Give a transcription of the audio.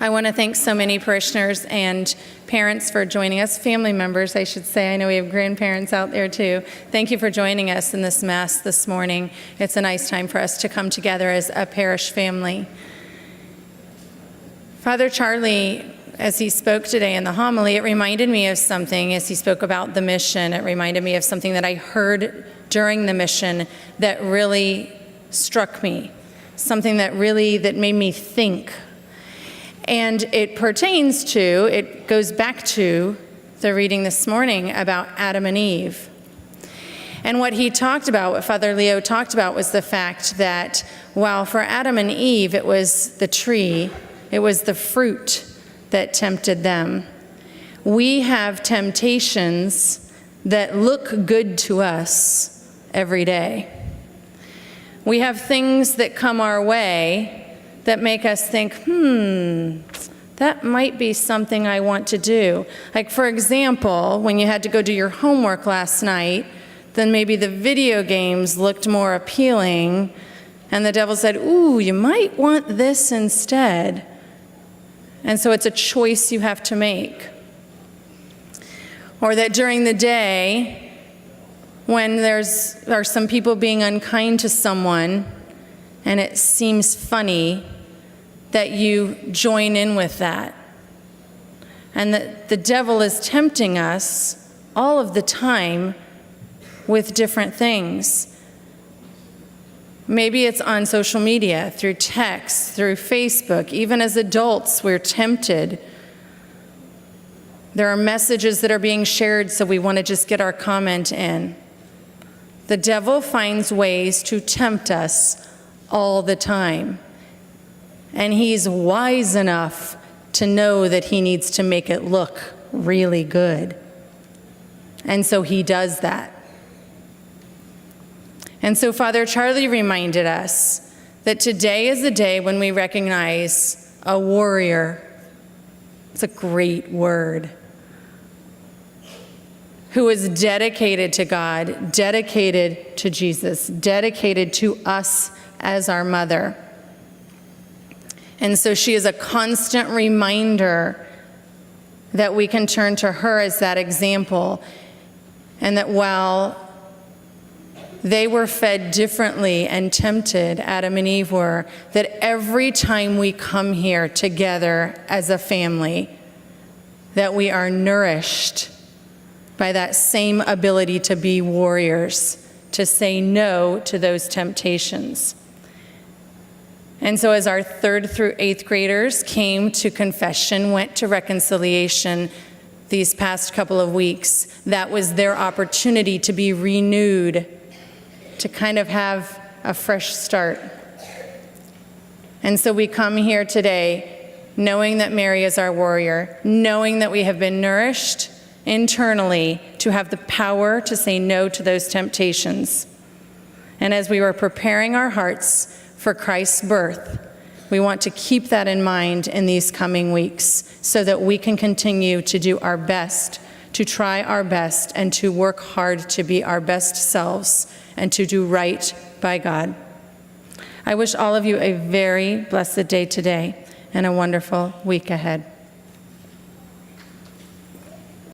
I want to thank so many parishioners and parents for joining us, family members, I should say. I know we have grandparents out there too. Thank you for joining us in this Mass this morning. It's a nice time for us to come together as a parish family. Father Charlie, as he spoke today in the homily, it reminded me of something as he spoke about the mission. It reminded me of something that I heard during the mission that really struck me, something that made me think. And it goes back to the reading this morning about Adam and Eve. And what Father Leo talked about was the fact that while for Adam and Eve it was the tree, it was the fruit that tempted them, we have temptations that look good to us every day. We have things that come our way that make us think, that might be something I want to do. Like, for example, when you had to go do your homework last night, then maybe the video games looked more appealing, and the devil said, ooh, you might want this instead. And so it's a choice you have to make. Or that during the day, when there are some people being unkind to someone, and it seems funny, that you join in with that. And that the devil is tempting us all of the time with different things. Maybe it's on social media, through text, through Facebook. Even as adults, we're tempted. There are messages that are being shared, so we want to just get our comment in. The devil finds ways to tempt us all the time. And he's wise enough to know that he needs to make it look really good. And so he does that. And so Father Charlie reminded us that today is the day when we recognize a warrior. It's a great word. Who is dedicated to God, dedicated to Jesus, dedicated to us as our mother. And so she is a constant reminder that we can turn to her as that example, and that while they were fed differently and tempted, Adam and Eve were, that every time we come here together as a family, that we are nourished by that same ability to be warriors, to say no to those temptations. And so as our 3rd through 8th graders came to confession, went to reconciliation these past couple of weeks, that was their opportunity to be renewed, to kind of have a fresh start. And so we come here today knowing that Mary is our warrior, knowing that we have been nourished internally to have the power to say no to those temptations. And as we were preparing our hearts for Christ's birth, we want to keep that in mind in these coming weeks so that we can continue to do our best, to try our best, and to work hard to be our best selves and to do right by God. I wish all of you a very blessed day today and a wonderful week ahead.